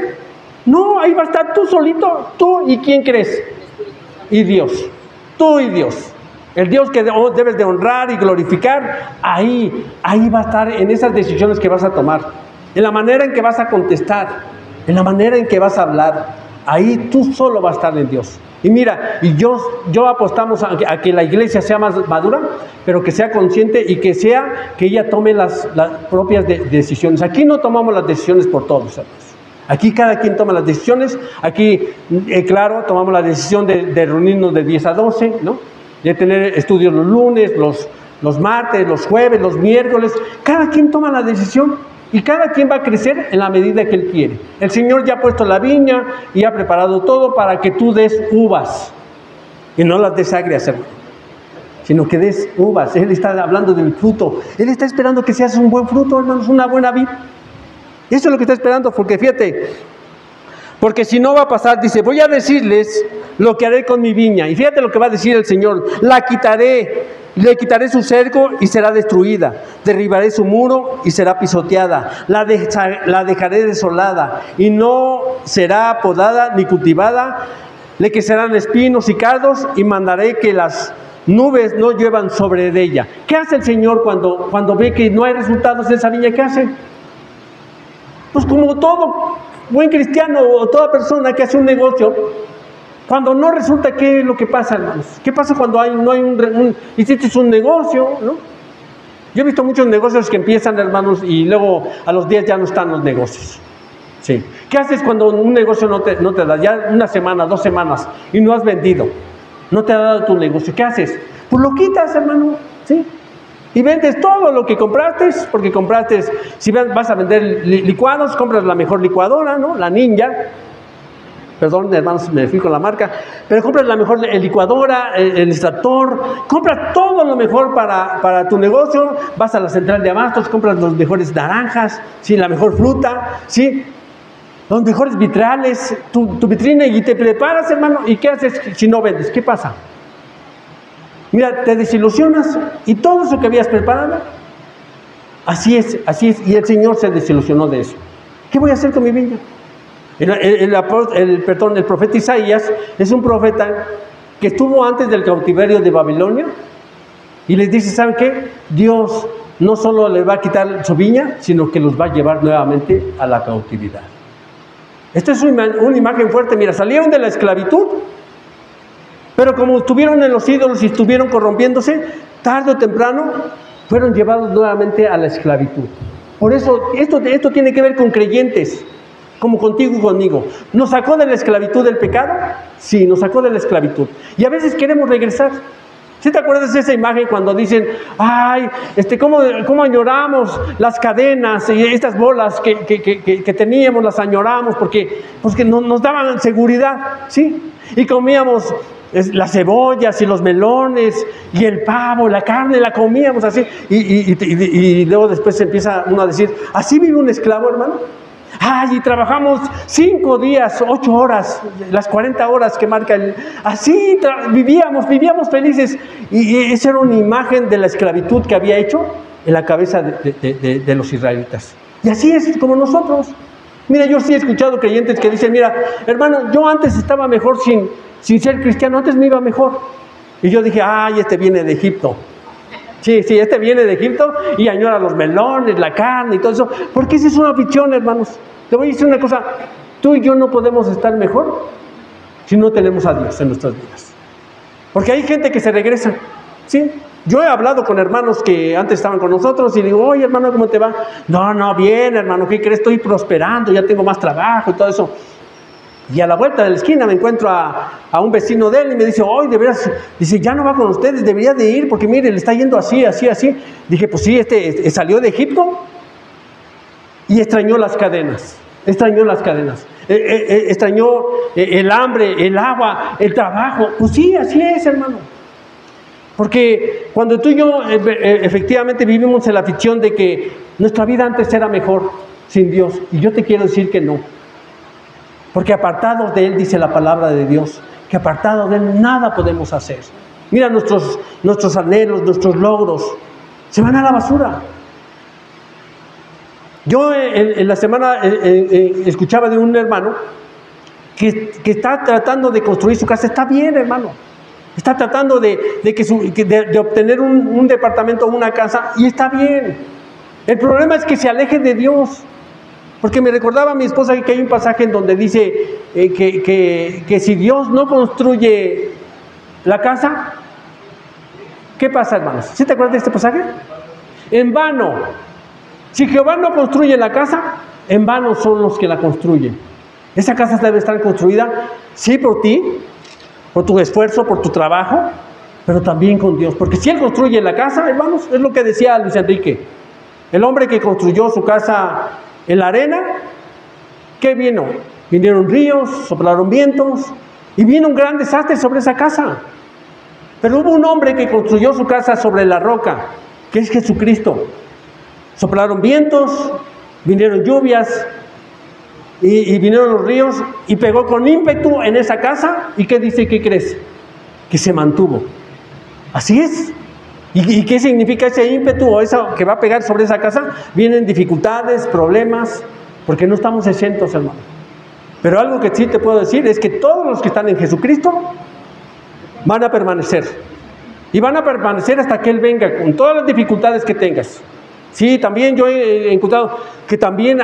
No, ahí va a estar tú solito. ¿Tú y quién crees? Y Dios. Tú y Dios. El Dios que debes de honrar y glorificar. Ahí va a estar en esas decisiones que vas a tomar. En la manera en que vas a contestar. En la manera en que vas a hablar. Ahí tú solo vas a estar en Dios. Y mira, yo apostamos a que la iglesia sea más madura, pero que sea consciente y que ella tome las propias decisiones. Aquí no tomamos las decisiones por todos, hermanos. Aquí cada quien toma las decisiones. Aquí, claro, tomamos la decisión de reunirnos de 10 a 12, ¿no? De tener estudios los lunes, los martes, los jueves, los miércoles. Cada quien toma la decisión. Y cada quien va a crecer en la medida que Él quiere. El Señor ya ha puesto la viña y ha preparado todo para que tú des uvas. Y no las des agrias, hermano, sino que des uvas. Él está hablando del fruto. Él está esperando que seas un buen fruto, hermanos, una buena vid. Eso es lo que está esperando, porque fíjate, porque si no va a pasar, dice, voy a decirles lo que haré con mi viña. Y fíjate lo que va a decir el Señor, la quitaré. Le quitaré su cerco y será destruida. Derribaré su muro y será pisoteada. La dejaré desolada y no será podada ni cultivada. Le crecerán espinos y cardos y mandaré que las nubes no lluevan sobre ella. ¿Qué hace el Señor cuando ve que no hay resultados de esa viña? ¿Qué hace? Pues como todo buen cristiano o toda persona que hace un negocio, cuando no resulta, ¿qué es lo que pasa, hermanos? ¿Qué pasa cuando hiciste un negocio, ¿no? Yo he visto muchos negocios que empiezan, hermanos, y luego a los días ya no están los negocios. Sí. ¿Qué haces cuando un negocio no te da? Ya una semana, 2 semanas, y no has vendido. No te ha dado tu negocio. ¿Qué haces? Pues lo quitas, hermano, ¿sí? Y vendes todo lo que compraste, porque compraste, si vas a vender licuados, compras la mejor licuadora, ¿no? La Ninja. Perdón, hermanos, me fui con la marca, pero compras la mejor licuadora, el extractor, compras todo lo mejor para tu negocio, vas a la central de abastos, compras los mejores naranjas, ¿sí? La mejor fruta, ¿sí? Los mejores vitrales, tu vitrina, y te preparas, hermano, ¿y qué haces si no vendes? ¿Qué pasa? Mira, te desilusionas y todo eso que habías preparado, así es, y el Señor se desilusionó de eso. ¿Qué voy a hacer con mi viña? El profeta Isaías es un profeta que estuvo antes del cautiverio de Babilonia y les dice, ¿saben qué? Dios no solo le va a quitar su viña, sino que los va a llevar nuevamente a la cautividad. Esta es una imagen fuerte. Mira, salieron de la esclavitud, pero como estuvieron en los ídolos y estuvieron corrompiéndose, tarde o temprano fueron llevados nuevamente a la esclavitud. Por eso, esto tiene que ver con creyentes, como contigo y conmigo. ¿Nos sacó de la esclavitud del pecado? Sí, nos sacó de la esclavitud. Y a veces queremos regresar. ¿Sí te acuerdas de esa imagen cuando dicen, ay, cómo añoramos las cadenas y estas bolas que teníamos, las añoramos porque nos daban seguridad, ¿sí? Y comíamos las cebollas y los melones y el pavo, la carne, la comíamos así. Y luego después empieza uno a decir, ¿así vive un esclavo, hermano? Ay, y trabajamos 5 días, 8 horas, las 40 horas que marca el... Así vivíamos felices. Y esa era una imagen de la esclavitud que había hecho en la cabeza de los israelitas. Y así es como nosotros. Mira, yo sí he escuchado creyentes que dicen, mira, hermano, yo antes estaba mejor sin ser cristiano, antes me iba mejor. Y yo dije, ay, este viene de Egipto. Sí, este viene de Egipto y añora los melones, la carne y todo eso. Porque esa es una afición, hermanos. Te voy a decir una cosa, tú y yo no podemos estar mejor si no tenemos a Dios en nuestras vidas. Porque hay gente que se regresa, ¿sí? Yo he hablado con hermanos que antes estaban con nosotros y digo, oye, hermano, ¿cómo te va? No, bien, hermano, ¿qué crees? Estoy prosperando, ya tengo más trabajo y todo eso. Y a la vuelta de la esquina me encuentro a un vecino de él y me dice, oye, de veras, dice, ya no va con ustedes, debería de ir porque mire, le está yendo así. Dije, pues sí, salió de Egipto y extrañó las cadenas, extrañó el hambre, el agua, el trabajo. Pues sí, así es, hermano. Porque cuando tú y yo efectivamente vivimos en la ficción de que nuestra vida antes era mejor sin Dios, y yo te quiero decir que no. Porque apartados de Él, dice la palabra de Dios, que apartados de Él nada podemos hacer. Mira, nuestros anhelos, nuestros logros, se van a la basura. Yo en la semana escuchaba de un hermano que está tratando de construir su casa. Está bien, hermano. Está tratando de obtener un departamento o una casa, y está bien. El problema es que se aleje de Dios. Porque me recordaba a mi esposa que hay un pasaje en donde dice que si Dios no construye la casa, ¿qué pasa, hermanos? ¿Sí te acuerdas de este pasaje? En vano. Si Jehová no construye la casa, en vano son los que la construyen. Esa casa debe estar construida, sí, por ti, por tu esfuerzo, por tu trabajo, pero también con Dios. Porque si Él construye la casa, hermanos, es lo que decía Luis Enrique. El hombre que construyó su casa en la arena, ¿qué vino? Vinieron ríos, soplaron vientos y vino un gran desastre sobre esa casa. Pero hubo un hombre que construyó su casa sobre la roca, que es Jesucristo. Soplaron vientos, vinieron lluvias y vinieron los ríos y pegó con ímpetu en esa casa. ¿Y qué dice? ¿Qué crees? Que se mantuvo. Así es. ¿Y qué significa ese ímpetu o eso que va a pegar sobre esa casa? Vienen dificultades, problemas, porque no estamos exentos, hermano. Pero algo que sí te puedo decir es que todos los que están en Jesucristo van a permanecer. Y van a permanecer hasta que Él venga, con todas las dificultades que tengas. Sí, también yo he encontrado que también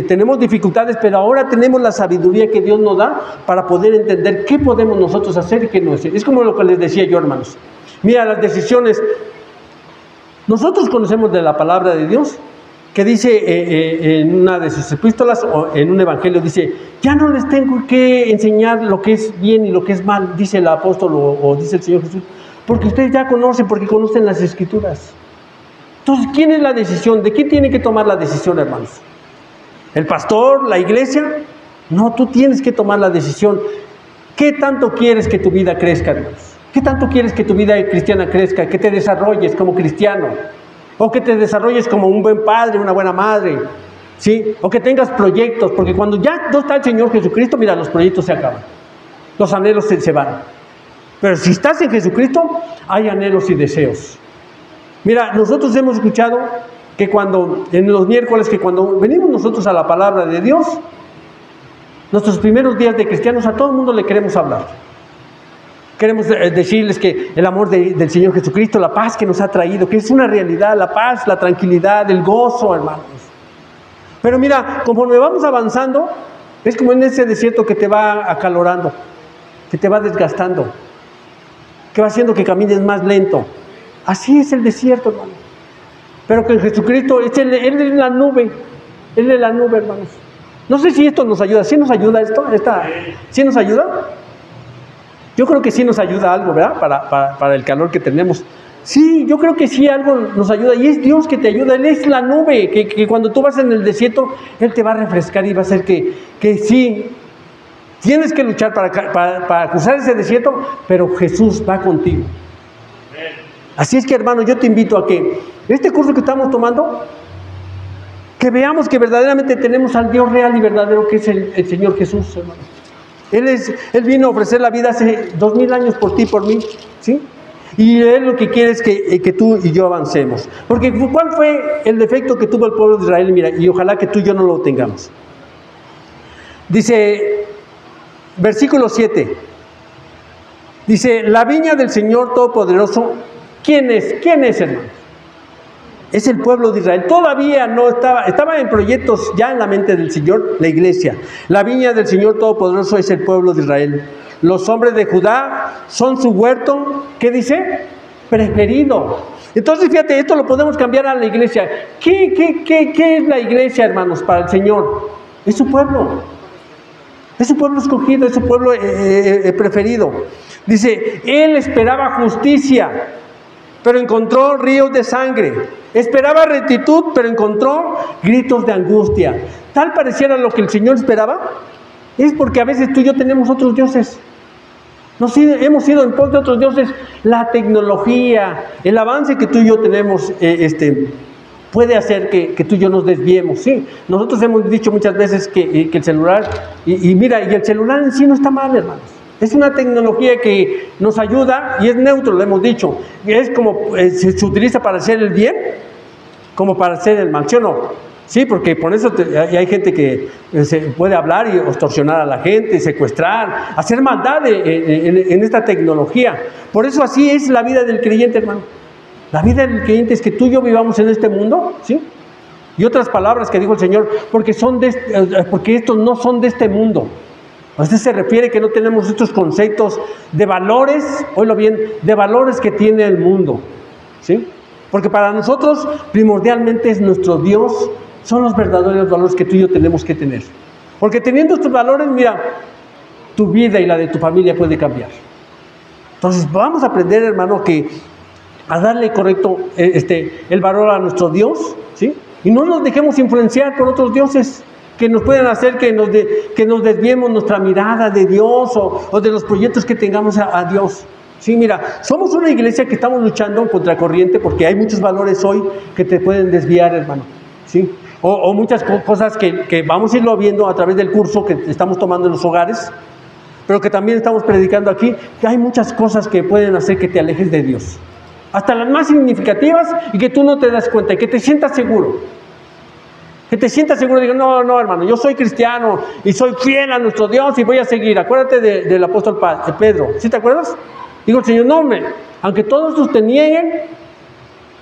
tenemos dificultades, pero ahora tenemos la sabiduría que Dios nos da para poder entender qué podemos nosotros hacer y qué no hacer. Es como lo que les decía yo, hermanos. Mira, las decisiones, nosotros conocemos de la palabra de Dios, que dice en una de sus epístolas o en un evangelio, dice, ya no les tengo que enseñar lo que es bien y lo que es mal, dice el apóstol o dice el Señor Jesús, porque ustedes ya conocen, porque conocen las Escrituras. Entonces, ¿quién es la decisión? ¿De quién tiene que tomar la decisión, hermanos? ¿El pastor? ¿La iglesia? No, tú tienes que tomar la decisión. ¿Qué tanto quieres que tu vida crezca, hermanos? ¿Qué tanto quieres que tu vida cristiana crezca? Que te desarrolles como cristiano. O que te desarrolles como un buen padre, una buena madre. ¿Sí? O que tengas proyectos. Porque cuando ya no está el Señor Jesucristo, mira, los proyectos se acaban. Los anhelos se van. Pero si estás en Jesucristo, hay anhelos y deseos. Mira, nosotros hemos escuchado que en los miércoles, que cuando venimos nosotros a la palabra de Dios, nuestros primeros días de cristianos, a todo el mundo le queremos hablar. Queremos decirles que el amor del Señor Jesucristo, la paz que nos ha traído, que es una realidad, la paz, la tranquilidad, el gozo, hermanos. Pero mira, conforme vamos avanzando, es como en ese desierto que te va acalorando, que te va desgastando, que va haciendo que camines más lento. Así es el desierto, hermano. Pero que en Jesucristo, Él es la nube. Él es la nube, hermanos. No sé si esto nos ayuda. ¿Sí nos ayuda esto? ¿Sí nos ayuda? Yo creo que sí nos ayuda algo, ¿verdad? Para el calor que tenemos. Sí, yo creo que sí algo nos ayuda. Y es Dios que te ayuda. Él es la nube. Que cuando tú vas en el desierto, Él te va a refrescar y va a hacer que sí. Tienes que luchar para cruzar ese desierto, pero Jesús va contigo. Así es que, hermano, yo te invito a que este curso que estamos tomando, Que veamos que verdaderamente tenemos al Dios real y verdadero, que es el Señor Jesús, hermano. Él vino a ofrecer la vida hace 2000 años por ti y por mí, ¿sí? Y Él lo que quiere es que tú y yo avancemos. Porque ¿cuál fue el defecto que tuvo el pueblo de Israel? Mira, y ojalá que tú y yo no lo tengamos. Dice, versículo 7. Dice, la viña del Señor Todopoderoso, ¿quién es? ¿Quién es, hermano? Es el pueblo de Israel. Todavía no estaba en proyectos ya en la mente del Señor, la iglesia. La viña del Señor Todopoderoso es el pueblo de Israel. Los hombres de Judá son su huerto, ¿qué dice? Preferido. Entonces, fíjate, esto lo podemos cambiar a la iglesia. ¿Qué es la iglesia, hermanos, para el Señor? Es su pueblo. Es su pueblo escogido, es su pueblo preferido. Dice, Él esperaba justicia, pero encontró ríos de sangre. Esperaba rectitud, pero encontró gritos de angustia. Tal pareciera lo que el Señor esperaba. Es porque a veces tú y yo tenemos otros dioses. Hemos ido en pos de otros dioses. La tecnología, el avance que tú y yo tenemos, puede hacer que tú y yo nos desviemos. Sí, nosotros hemos dicho muchas veces que el celular, mira, y el celular en sí no está mal, hermanos. Es una tecnología que nos ayuda y es neutro, lo hemos dicho. Es como, se utiliza para hacer el bien, como para hacer el mal, ¿sí o no? Sí, porque por eso hay gente que se puede hablar y extorsionar a la gente, secuestrar, hacer maldad en esta tecnología. Por eso así es la vida del creyente, hermano. La vida del creyente es que tú y yo vivamos en este mundo, ¿sí? Y otras palabras que dijo el Señor, porque estos no son de este mundo. A veces se refiere que no tenemos estos conceptos de valores, oílo bien, de valores que tiene el mundo, ¿sí? Porque para nosotros primordialmente es nuestro Dios, son los verdaderos valores que tú y yo tenemos que tener. Porque teniendo estos valores, mira, tu vida y la de tu familia puede cambiar. Entonces vamos a aprender, hermano, a darle correcto el valor a nuestro Dios, ¿sí? Y no nos dejemos influenciar por otros dioses que nos pueden hacer que nos desviemos nuestra mirada de Dios o de los proyectos que tengamos a Dios. Sí, mira, somos una iglesia que estamos luchando contra corriente porque hay muchos valores hoy que te pueden desviar, hermano, ¿sí? O muchas cosas que vamos a irlo viendo a través del curso que estamos tomando en los hogares, pero que también estamos predicando aquí, que hay muchas cosas que pueden hacer que te alejes de Dios. Hasta las más significativas y que tú no te das cuenta y que te sientas seguro. Que te sientas seguro, digo, no, hermano, yo soy cristiano y soy fiel a nuestro Dios y voy a seguir. Acuérdate del apóstol Pedro, ¿sí te acuerdas? Digo, el Señor, no, hombre, aunque todos tus te nieguen,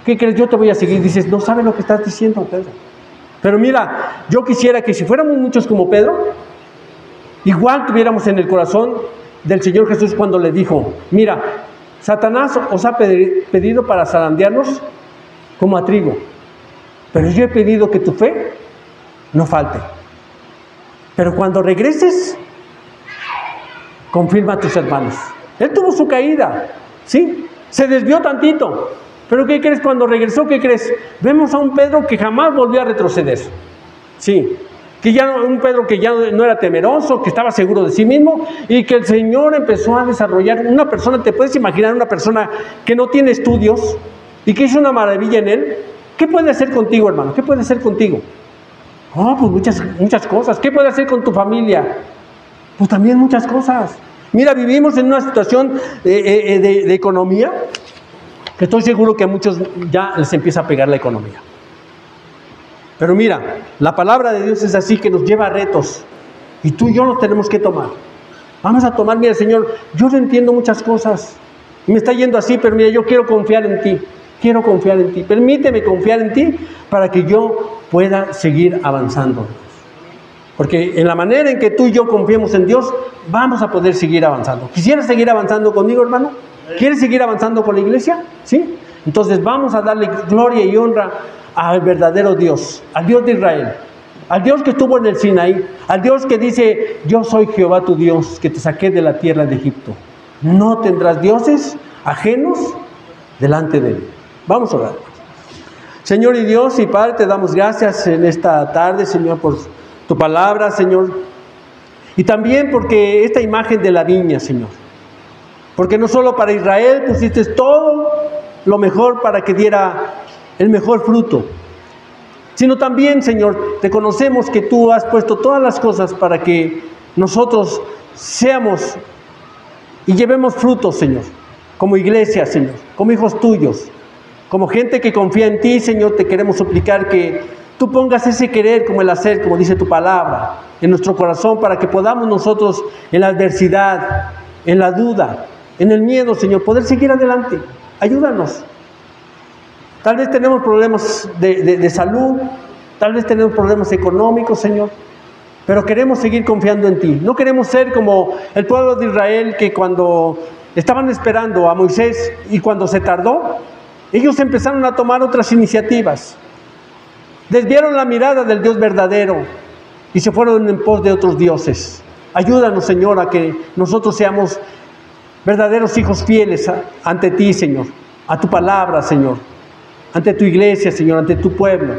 ¿qué crees? Yo te voy a seguir. Dices, no sabes lo que estás diciendo, Pedro. Pero mira, yo quisiera que si fuéramos muchos como Pedro, igual tuviéramos en el corazón del Señor Jesús cuando le dijo, mira, Satanás os ha pedido para zarandearnos como a trigo, pero yo he pedido que tu fe no falte. Pero cuando regreses, confirma a tus hermanos. Él tuvo su caída, ¿sí? Se desvió tantito. Pero ¿qué crees? Cuando regresó, ¿qué crees? Vemos a un Pedro que jamás volvió a retroceder. Sí, un Pedro que ya no era temeroso, que estaba seguro de sí mismo y que el Señor empezó a desarrollar. Una persona, ¿te puedes imaginar una persona que no tiene estudios y que hizo una maravilla en él? ¿Qué puede hacer contigo, hermano? ¿Qué puede hacer contigo? Oh, pues muchas cosas. ¿Qué puede hacer con tu familia? Pues también muchas cosas. Mira, vivimos en una situación de economía que estoy seguro que a muchos ya les empieza a pegar la economía. Pero mira, la palabra de Dios es así, que nos lleva a retos. Y tú y yo los tenemos que tomar. Vamos a tomar, mira, Señor, yo no entiendo muchas cosas. Y me está yendo así, pero mira, yo quiero confiar en ti. Quiero confiar en ti. Permíteme confiar en ti para que yo pueda seguir avanzando. Porque en la manera en que tú y yo confiemos en Dios, vamos a poder seguir avanzando. ¿Quisieras seguir avanzando conmigo, hermano? ¿Quieres seguir avanzando con la iglesia? ¿Sí? Entonces vamos a darle gloria y honra al verdadero Dios, al Dios de Israel, al Dios que estuvo en el Sinaí, al Dios que dice, yo soy Jehová tu Dios, que te saqué de la tierra de Egipto. No tendrás dioses ajenos delante de él. Vamos a orar. Señor y Dios y Padre, te damos gracias en esta tarde, Señor, por tu palabra, Señor. Y también porque esta imagen de la viña, Señor. Porque no solo para Israel pusiste todo lo mejor para que diera el mejor fruto. sino también, Señor, te conocemos que tú has puesto todas las cosas para que nosotros seamos y llevemos frutos, Señor, como iglesia, Señor, como hijos tuyos, como gente que confía en ti, Señor. Te queremos suplicar que tú pongas ese querer como el hacer, como dice tu palabra, en nuestro corazón, para que podamos nosotros en la adversidad, en la duda, en el miedo, Señor, poder seguir adelante. Ayúdanos. Tal vez tenemos problemas de salud, tal vez tenemos problemas económicos, Señor, pero queremos seguir confiando en ti. No queremos ser como el pueblo de Israel, que cuando estaban esperando a Moisés y cuando se tardó, ellos empezaron a tomar otras iniciativas. Desviaron la mirada del Dios verdadero y se fueron en pos de otros dioses. Ayúdanos, Señor, a que nosotros seamos verdaderos hijos fieles ante ti, Señor, a tu palabra, Señor, ante tu iglesia, Señor, ante tu pueblo.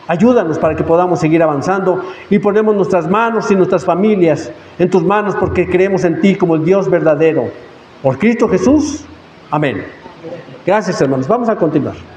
Ayúdanos para que podamos seguir avanzando y ponemos nuestras manos y nuestras familias en tus manos, porque creemos en ti como el Dios verdadero. Por Cristo Jesús. Amén. Gracias, hermanos. Vamos a continuar.